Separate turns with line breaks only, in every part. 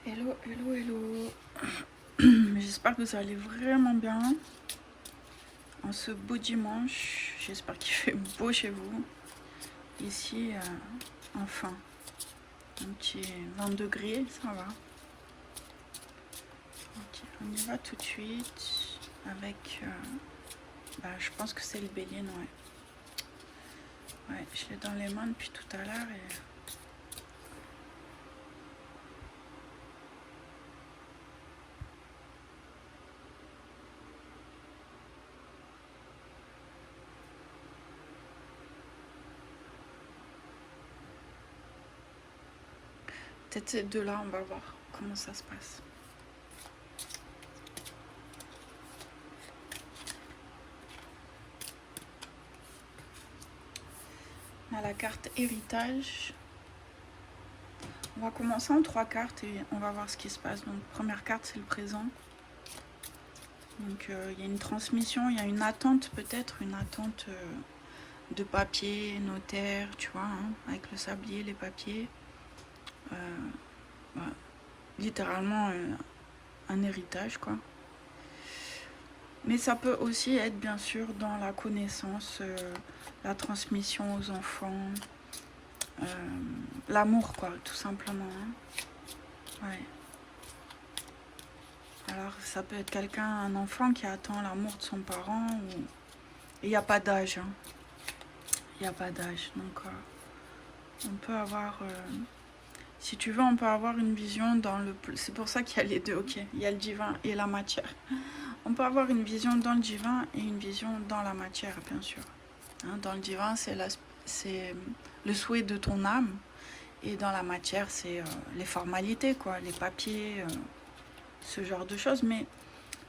Hello, hello, hello. J'espère que vous allez vraiment bien en ce beau dimanche. J'espère qu'il fait beau chez vous. Ici, enfin, un petit 20 degrés, ça va. Ok, on y va tout de suite avec... je pense que c'est le bélier, ouais. Ouais, je l'ai dans les mains depuis tout à l'heure et... Peut-être ces deux-là, on va voir comment ça se passe. On a la carte héritage. On va commencer en 3 cartes et on va voir ce qui se passe. Donc première carte, c'est le présent. Donc il y a une transmission, il y a une attente peut-être, une attente de papier, notaire, tu vois, hein, avec le sablier, les papiers. Littéralement un héritage, quoi. Mais ça peut aussi être bien sûr dans la connaissance, la transmission aux enfants, l'amour, quoi, tout simplement. Hein. Ouais. Alors ça peut être quelqu'un, un enfant qui attend l'amour de son parent, ou... il n'y a pas d'âge. Hein. Il n'y a pas d'âge. Donc on peut avoir... si tu veux, on peut avoir une vision dans le... C'est pour ça qu'il y a les deux, ok. Il y a le divin et la matière. On peut avoir une vision dans le divin et une vision dans la matière, bien sûr. Hein, dans le divin, c'est le souhait de ton âme. Et dans la matière, c'est les formalités, quoi, les papiers, ce genre de choses. Mais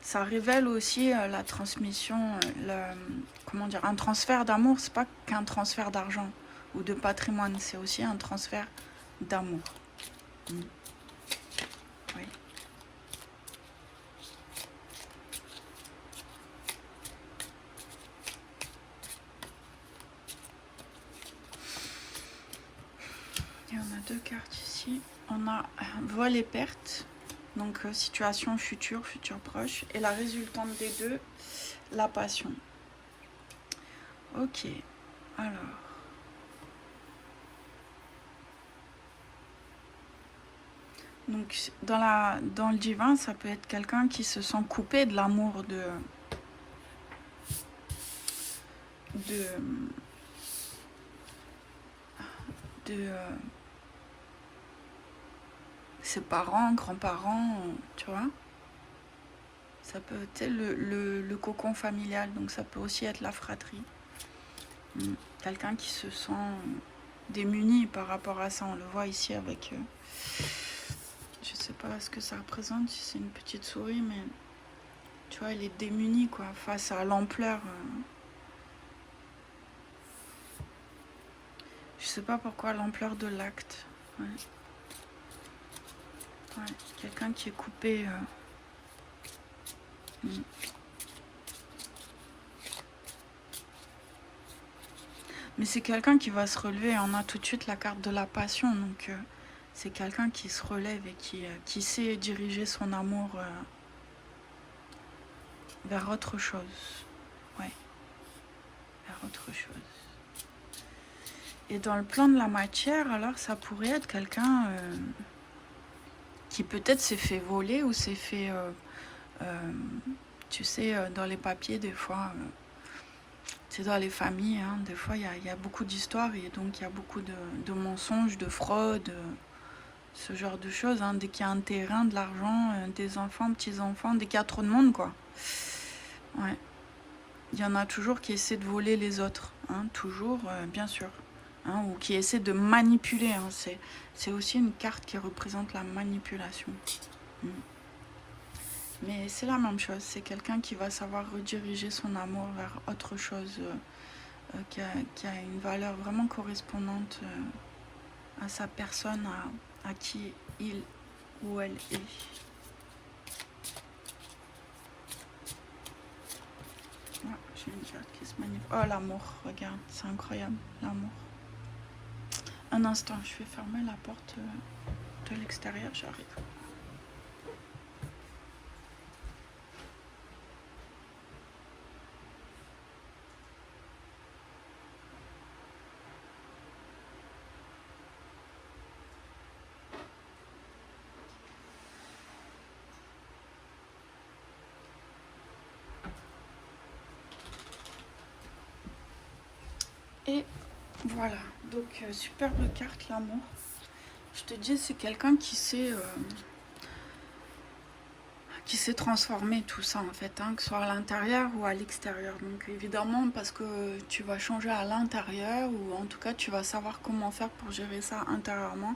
ça révèle aussi la transmission, comment dire, un transfert d'amour. C'est pas qu'un transfert d'argent ou de patrimoine, c'est aussi un transfert d'amour. Oui. Et on a 2 cartes ici. On a vol et perte, donc situation future, futur proche. Et la résultante des deux, la passion. Ok, alors... Donc dans le divin, ça peut être quelqu'un qui se sent coupé de l'amour de ses parents, grands-parents, tu vois. Ça peut être le cocon familial, donc ça peut aussi être la fratrie. Quelqu'un qui se sent démuni par rapport à ça, on le voit ici avec... je sais pas ce que ça représente, si c'est une petite souris, mais tu vois, elle est démunie, quoi, face à l'ampleur. Je sais pas pourquoi l'ampleur de l'acte. Ouais. Ouais. Quelqu'un qui est coupé. Mais c'est quelqu'un qui va se relever. On a tout de suite la carte de la passion, donc c'est quelqu'un qui se relève et qui sait diriger son amour vers autre chose. Ouais, vers autre chose. Et dans le plan de la matière, alors ça pourrait être quelqu'un qui peut-être s'est fait voler ou s'est fait... tu sais, dans les papiers, des fois... c'est dans les familles, hein, des fois il y a beaucoup d'histoires et donc il y a beaucoup de mensonges, de fraudes, ce genre de choses. Hein, dès qu'il y a un terrain, de l'argent, des enfants, petits-enfants, dès qu'il y a trop de monde, quoi. Ouais. Il y en a toujours qui essaient de voler les autres, hein, toujours, bien sûr. Hein, ou qui essaient de manipuler. Hein, c'est aussi une carte qui représente la manipulation. Mais c'est la même chose, c'est quelqu'un qui va savoir rediriger son amour vers autre chose, qui a une valeur vraiment correspondante à sa personne, à qui il ou elle est. Ouais, j'ai une carte qui se manifeste. Oh, l'amour, regarde, c'est incroyable, l'amour. Un instant, je vais fermer la porte de l'extérieur, j'arrive. Et voilà, donc superbe carte, l'amour. Je te dis, c'est quelqu'un qui s'est transformé tout ça en fait, hein, que ce soit à l'intérieur ou à l'extérieur. Donc évidemment parce que tu vas changer à l'intérieur ou en tout cas tu vas savoir comment faire pour gérer ça intérieurement.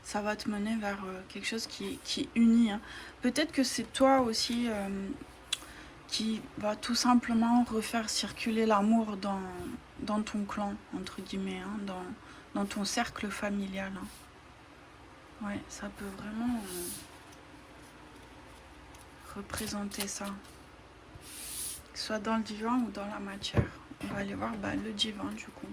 Ça va te mener vers quelque chose qui unit. Hein. Peut-être que c'est toi aussi qui va tout simplement refaire circuler l'amour dans ton clan, entre guillemets, hein, dans ton cercle familial. Hein. Ouais, ça peut vraiment représenter ça. Que ce soit dans le divin ou dans la matière. On va aller voir le divin du coup.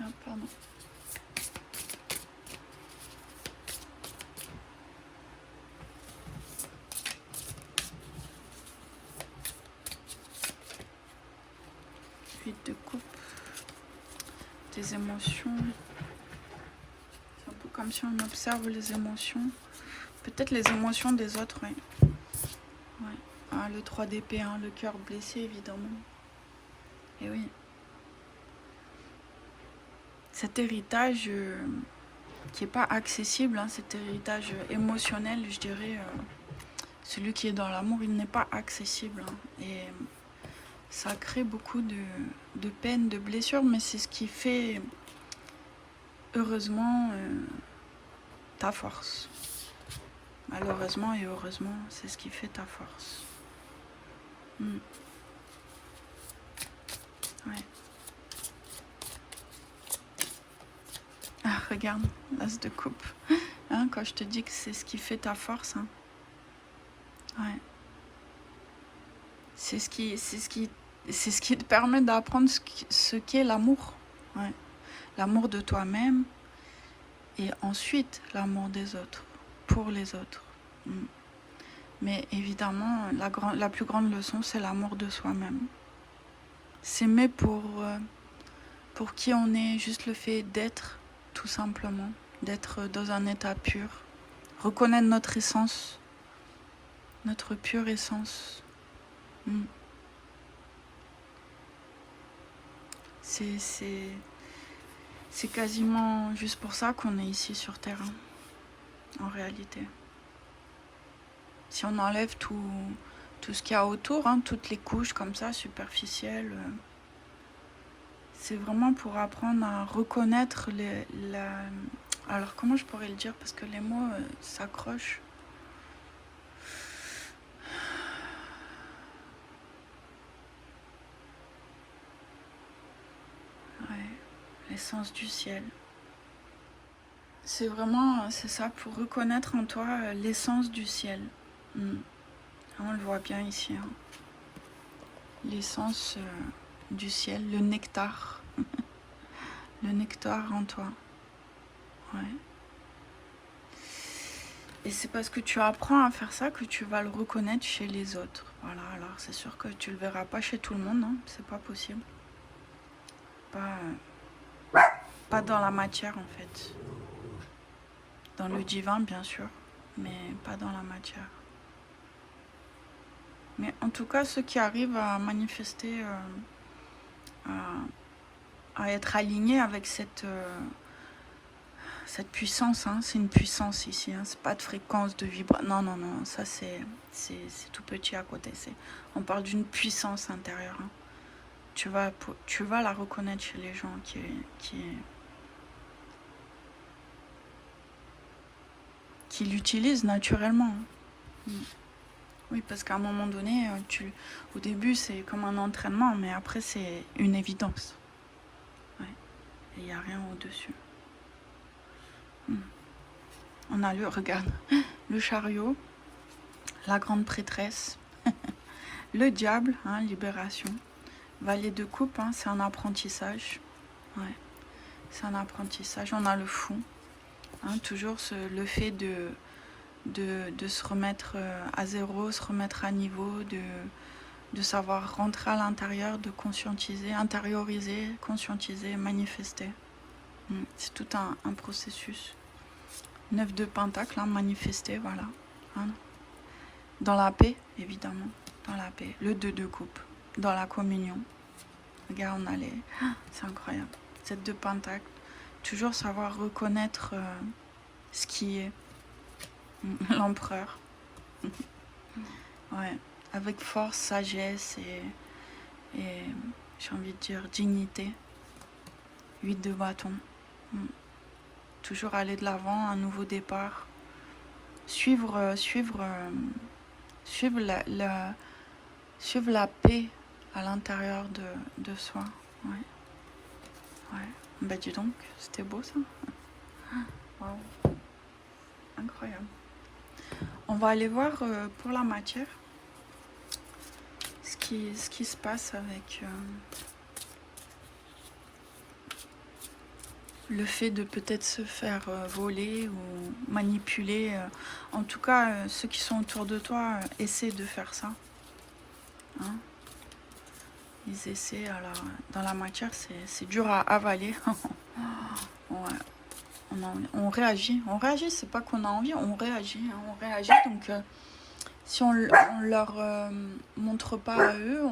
Ah, pardon. De coupe, des émotions. C'est un peu comme si on observe les émotions. Peut-être les émotions des autres, oui. Ouais. Ah, le 3 d'épée, hein, le cœur blessé, évidemment. Et oui. Cet héritage qui n'est pas accessible, hein, cet héritage émotionnel, je dirais, celui qui est dans l'amour, il n'est pas accessible. Hein, et ça crée beaucoup de peine, de blessures, mais c'est ce qui fait, heureusement, ta force. Malheureusement et heureusement, c'est ce qui fait ta force. Ouais. Ah, regarde, l'as de coupe. Hein, quand je te dis que c'est ce qui fait ta force. Hein. Ouais. C'est ce qui te permet d'apprendre ce qu'est l'amour. Ouais. L'amour de toi-même et ensuite l'amour des autres, pour les autres. Mais évidemment, la plus grande leçon, c'est l'amour de soi-même. S'aimer pour qui on est, juste le fait d'être, tout simplement. D'être dans un état pur. Reconnaître notre essence, notre pure essence. C'est quasiment juste pour ça qu'on est ici sur Terre, hein, en réalité. Si on enlève tout ce qu'il y a autour, hein, toutes les couches comme ça, superficielles, c'est vraiment pour apprendre à reconnaître alors comment je pourrais le dire, parce que les mots s'accrochent. Ouais, l'essence du ciel. C'est ça, pour reconnaître en toi l'essence du ciel. On le voit bien ici. Hein. L'essence du ciel, le nectar. Le nectar en toi. Ouais. Et c'est parce que tu apprends à faire ça que tu vas le reconnaître chez les autres. Voilà, alors c'est sûr que tu le verras pas chez tout le monde, hein. C'est pas possible. Pas dans la matière en fait. Dans le divin bien sûr, mais pas dans la matière. Mais en tout cas, ceux qui arrivent à manifester, à être alignés avec cette puissance, hein, c'est une puissance ici, hein, c'est pas de fréquence, de vibration, non, ça c'est tout petit à côté, on parle d'une puissance intérieure. Hein. Tu vas la reconnaître chez les gens qui l'utilisent naturellement. Hein. Oui, parce qu'à un moment donné, au début c'est comme un entraînement, mais après c'est une évidence. Ouais. Et il n'y a rien au-dessus. On a regarde, le chariot, la grande prêtresse, le diable, hein, libération, valet de coupe, hein, c'est un apprentissage. Ouais. C'est un apprentissage. On a le fou, hein, toujours le fait de se remettre à zéro, se remettre à niveau, de savoir rentrer à l'intérieur, de conscientiser, intérioriser, conscientiser, manifester. C'est tout un processus. 9 de Pentacle, hein, manifester, voilà. Hein. Dans la paix, évidemment. Dans la paix. Le 2 de coupe. Dans la communion. Regarde, on a les... C'est incroyable. 7 de Pentacle. Toujours savoir reconnaître ce qui est. L'empereur. Ouais. Avec force, sagesse et j'ai envie de dire dignité. 8 de bâton. Toujours aller de l'avant, un nouveau départ. Suivre la paix à l'intérieur de soi. Ouais. Ouais. Bah dis donc, c'était beau ça. Wow. Incroyable. On va aller voir pour la matière ce qui se passe avec le fait de peut-être se faire voler ou manipuler. En tout cas, ceux qui sont autour de toi essaient de faire ça. Hein, ils essaient. Alors, dans la matière, c'est dur à avaler. Ouais. On réagit. On réagit, c'est pas qu'on a envie, on réagit. Hein, on réagit. Donc, si on leur montre pas à eux,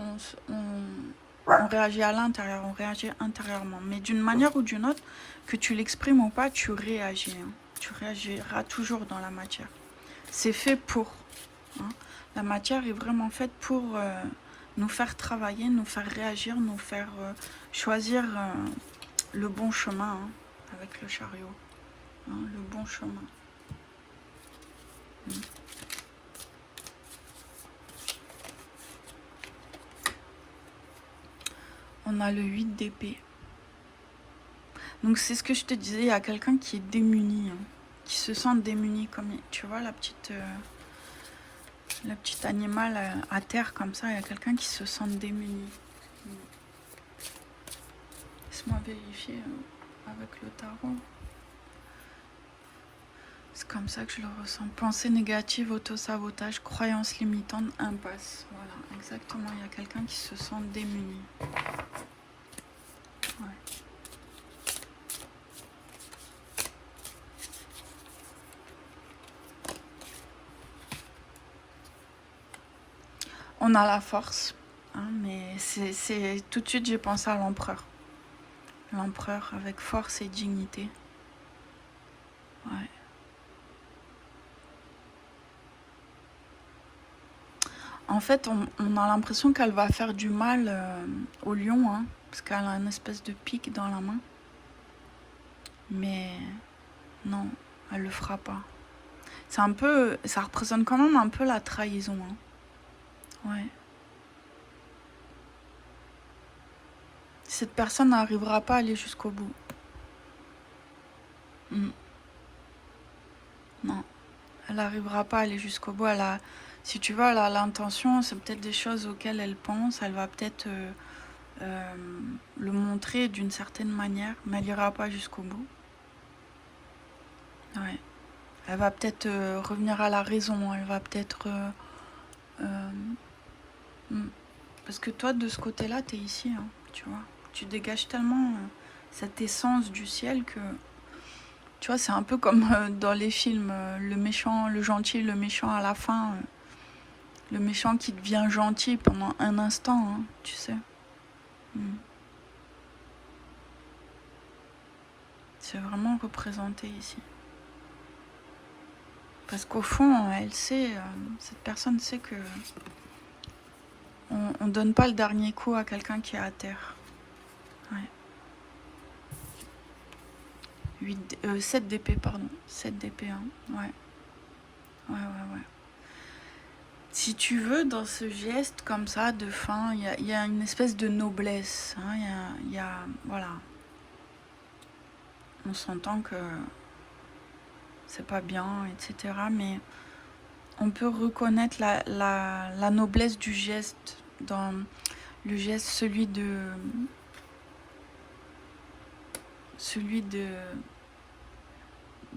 on réagit à l'intérieur, on réagit intérieurement. Mais d'une manière ou d'une autre, que tu l'exprimes ou pas, tu réagis. Hein. Tu réagiras toujours dans la matière. C'est fait pour. Hein. La matière est vraiment faite pour nous faire travailler, nous faire réagir, nous faire choisir le bon chemin hein, avec le chariot. Hein, le bon chemin. On a le 8 d'épée. Donc c'est ce que je te disais, il y a quelqu'un qui est démuni, hein, qui se sent démuni, comme tu vois la petite animal à terre comme ça, il y a quelqu'un qui se sent démuni. Laisse-moi vérifier avec le tarot. C'est comme ça que je le ressens. Pensée négative, auto-sabotage, croyance limitante, impasse. Voilà, exactement, il y a quelqu'un qui se sent démuni. Ouais. On a la force, hein, mais c'est tout de suite j'ai pensé à l'empereur. L'empereur avec force et dignité. Ouais. En fait, on a l'impression qu'elle va faire du mal au lion, hein, parce qu'elle a une espèce de pic dans la main. Mais non, elle le fera pas. C'est un peu, ça représente quand même un peu la trahison. Hein. Ouais. Cette personne n'arrivera pas à aller jusqu'au bout. Non, elle n'arrivera pas à aller jusqu'au bout. Si tu veux, elle a l'intention, c'est peut-être des choses auxquelles elle pense. Elle va peut-être le montrer d'une certaine manière, mais elle n'ira pas jusqu'au bout. Ouais. Elle va peut-être revenir à la raison. Elle va peut-être... parce que toi, de ce côté-là, tu es ici, hein, tu vois. Tu dégages tellement cette essence du ciel que... Tu vois, c'est un peu comme dans les films, le méchant, le gentil, le méchant à la fin. Le méchant qui devient gentil pendant un instant, hein, tu sais. C'est vraiment représenté ici. Parce qu'au fond, elle sait, cette personne sait que on donne pas le dernier coup à quelqu'un qui est à terre. Ouais. 7 d'épée, pardon. 7 d'épée, hein. Ouais. Ouais. Si tu veux, dans ce geste comme ça de fin, il y a une espèce de noblesse. Hein. Voilà. On s'entend que c'est pas bien, etc. Mais on peut reconnaître la noblesse du geste dans le geste, celui de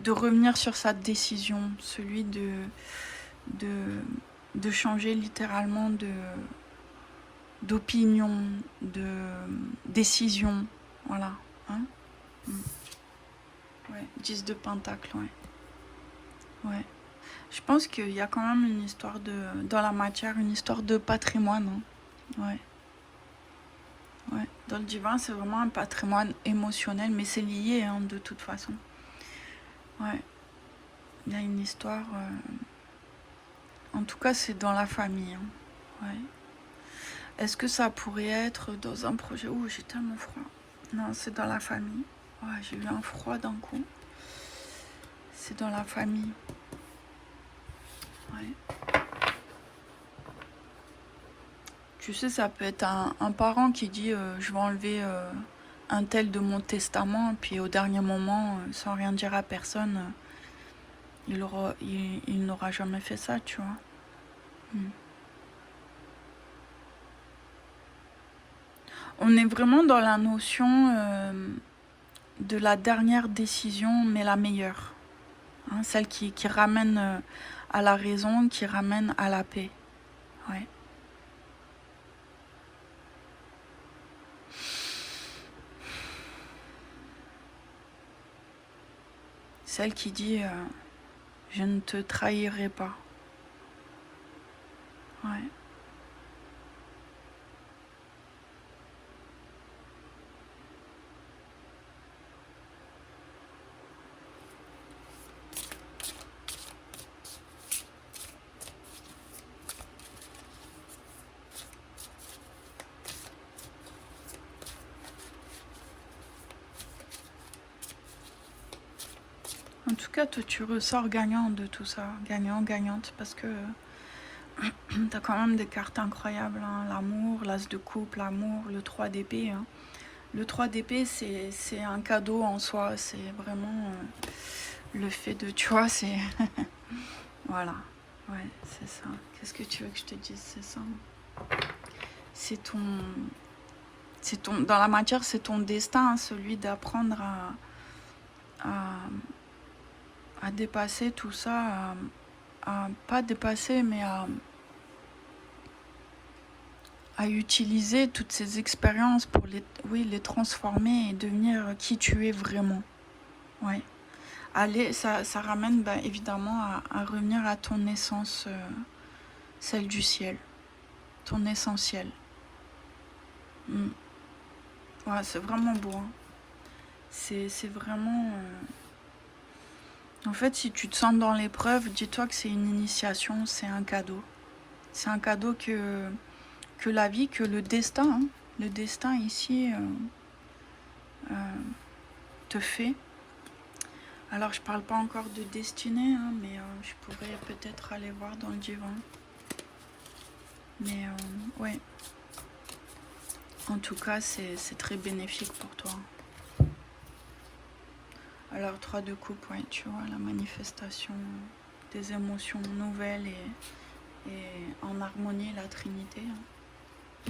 revenir sur sa décision, celui de changer littéralement d'opinion, de décision. Voilà. Hein. Ouais. 10 de pentacle, ouais. Ouais. Je pense qu'il y a quand même une histoire dans la matière, une histoire de patrimoine. Hein. Ouais. Ouais. Dans le divin, c'est vraiment un patrimoine émotionnel, mais c'est lié hein, de toute façon. Ouais. Il y a une histoire. En tout cas, c'est dans la famille. Hein. Ouais. Est-ce que ça pourrait être dans un projet? Ouh, j'ai tellement froid. Non, c'est dans la famille. Ouais, j'ai eu un froid d'un coup. C'est dans la famille. Ouais. Tu sais, ça peut être un parent qui dit je vais enlever un tel de mon testament, puis au dernier moment, sans rien dire à personne, il n'aura jamais fait ça, tu vois. On est vraiment dans la notion de la dernière décision, mais la meilleure. Hein, celle qui ramène à la raison, qui ramène à la paix. Ouais. Celle qui dit je ne te trahirai pas. Ouais. En tout cas, toi, tu ressors gagnant de tout ça. Gagnant, gagnante, parce que t'as quand même des cartes incroyables. Hein. L'amour, l'as de coupe, l'amour, le 3 d'épée. Hein. Le 3 d'épée, c'est un cadeau en soi. C'est vraiment le fait de... Tu vois, c'est... Voilà. Ouais, c'est ça. Qu'est-ce que tu veux que je te dise? C'est ça. C'est ton... Dans la matière, c'est ton destin, hein, celui d'apprendre à dépasser tout ça, pas dépasser, mais à utiliser toutes ces expériences pour les transformer et devenir qui tu es vraiment. Ouais. Ça ramène évidemment à revenir à ton essence, celle du ciel, ton essentiel. Ouais, c'est vraiment beau. Hein. C'est vraiment... En fait, si tu te sens dans l'épreuve, dis-toi que c'est une initiation, c'est un cadeau. C'est un cadeau que la vie, que le destin, hein, le destin ici te fait. Alors, je parle pas encore de destinée, hein, mais je pourrais peut-être aller voir dans le divin. Mais ouais. En tout cas, c'est très bénéfique pour toi. Alors, 3 de coupe, ouais, tu vois, la manifestation des émotions nouvelles et en harmonie, la Trinité. Hein.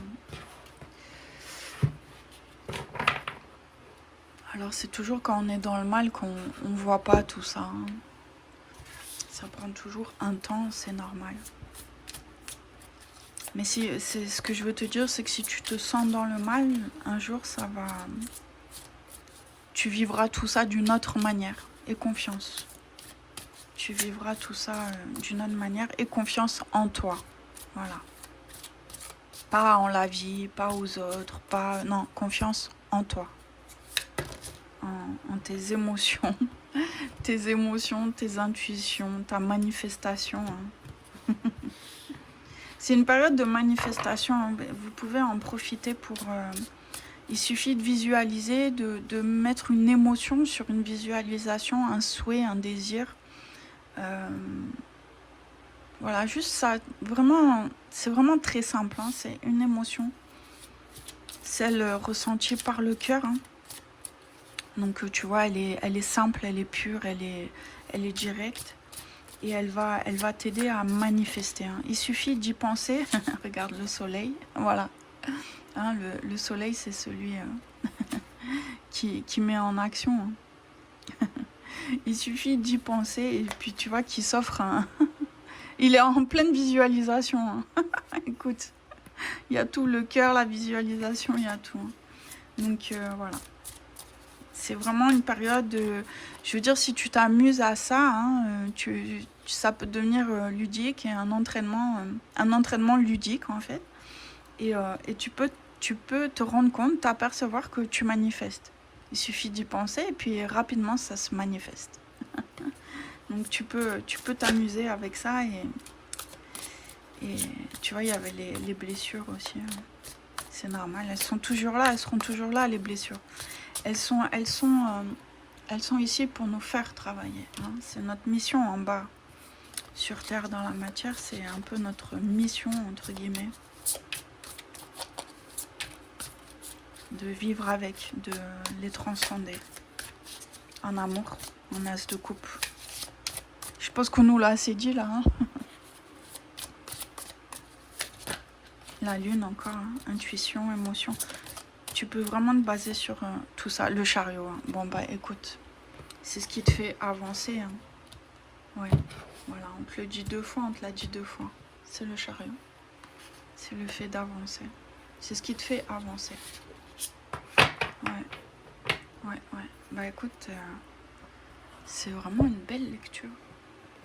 Alors, c'est toujours quand on est dans le mal qu'on ne voit pas tout ça. Hein. Ça prend toujours un temps, c'est normal. Mais si, c'est ce que je veux te dire, c'est que si tu te sens dans le mal, un jour, ça va... Tu vivras tout ça d'une autre manière. Et confiance. Tu vivras tout ça d'une autre manière et confiance en toi. Voilà. Pas en la vie, pas aux autres, pas... Non, confiance en toi. En tes émotions. Tes émotions, tes intuitions, ta manifestation. Hein. C'est une période de manifestation. Hein. Vous pouvez en profiter pour... il suffit de visualiser, de mettre une émotion sur une visualisation, un souhait, un désir. Voilà, juste ça. Vraiment, c'est vraiment très simple. Hein. C'est une émotion. Celle ressentie par le cœur. Hein. Donc, tu vois, elle est simple, elle est pure, elle est directe. Et elle va t'aider à manifester. Hein. Il suffit d'y penser. Regarde le soleil. Voilà. Hein, le soleil, c'est celui qui met en action. Hein. Il suffit d'y penser et puis tu vois qu'il s'offre un... Il est en pleine visualisation. Hein. Écoute. Il y a tout, le cœur, la visualisation, il y a tout. Donc voilà. C'est vraiment une période, je veux dire, si tu t'amuses à ça, hein, ça peut devenir ludique et un entraînement ludique en fait. Et tu peux te rendre compte, t'apercevoir que tu manifestes. Il suffit d'y penser et puis rapidement ça se manifeste. Donc tu peux t'amuser avec ça et tu vois, il y avait les blessures aussi. Hein. C'est normal, elles sont toujours là, elles seront toujours là, les blessures. Elles sont ici pour nous faire travailler. Hein. C'est notre mission en bas. Sur Terre, dans la matière, c'est un peu notre mission, entre guillemets. De vivre avec, de les transcender. En amour, en as de coupe. Je pense qu'on nous l'a assez dit là. Hein. La lune encore, hein. Intuition, émotion. Tu peux vraiment te baser sur tout ça. Le chariot. Hein. Bon bah écoute, c'est ce qui te fait avancer. Hein. Ouais, voilà, on te le dit 2 fois, on te l'a dit 2 fois. C'est le chariot. C'est le fait d'avancer. C'est ce qui te fait avancer. Ouais. Bah écoute, c'est vraiment une belle lecture.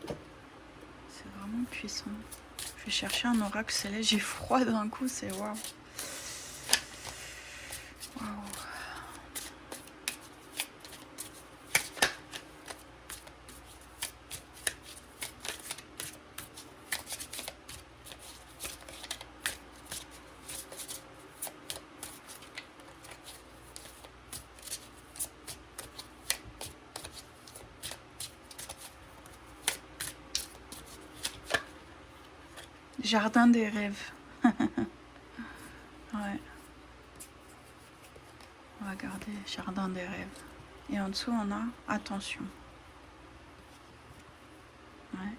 C'est vraiment puissant. Je vais chercher un oracle céleste. J'ai froid d'un coup, c'est waouh. Waouh. Jardin des rêves. Ouais. On va regarder jardin des rêves. Et en dessous, on a attention. Ouais.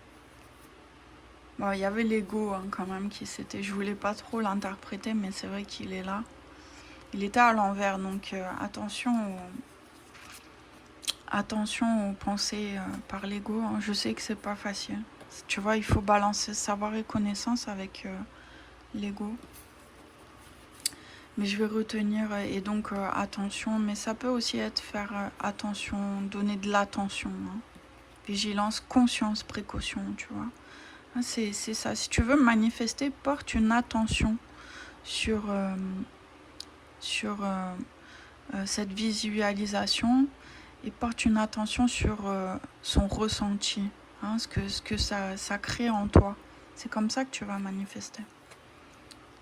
Bon, il y avait l'ego hein, quand même qui s'était. Je voulais pas trop l'interpréter, mais c'est vrai qu'il est là. Il était à l'envers, donc attention aux pensées par l'ego. Hein. Je sais que c'est pas facile. Tu vois, il faut balancer savoir et connaissance avec l'ego. Mais je vais retenir et donc attention. Mais ça peut aussi être faire attention, donner de l'attention. Hein. Vigilance, conscience, précaution, tu vois. C'est ça. Si tu veux manifester, porte une attention sur cette visualisation et porte une attention sur son ressenti, hein, ce que ça crée en toi. C'est comme ça que tu vas manifester.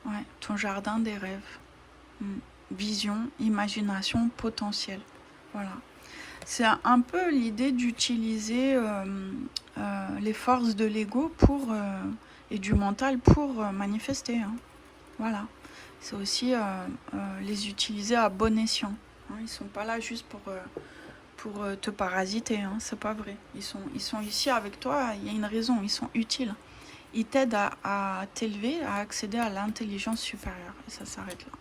Ouais, ton jardin des rêves. Vision, imagination, potentiel. Voilà. C'est un peu l'idée d'utiliser les forces de l'ego et du mental pour manifester. Hein. Voilà. C'est aussi les utiliser à bon escient. Hein. Ils ne sont pas là juste pour te parasiter. Hein. C'est pas vrai. Ils sont ici avec toi. Il y a une raison. Ils sont utiles. Ils t'aident à t'élever, à accéder à l'intelligence supérieure. Et ça s'arrête là.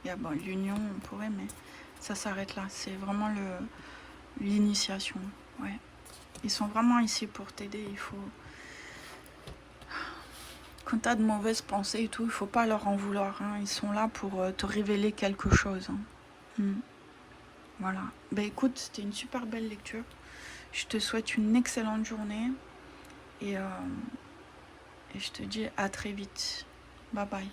Il y a l'union, on pourrait, mais ça s'arrête là. C'est vraiment l'initiation. Ouais. Ils sont vraiment ici pour t'aider. Il faut... Quand tu as de mauvaises pensées et tout, il ne faut pas leur en vouloir. Hein. Ils sont là pour te révéler quelque chose. Hein. Voilà. Ben écoute, c'était une super belle lecture. Je te souhaite une excellente journée. Et je te dis à très vite. Bye bye.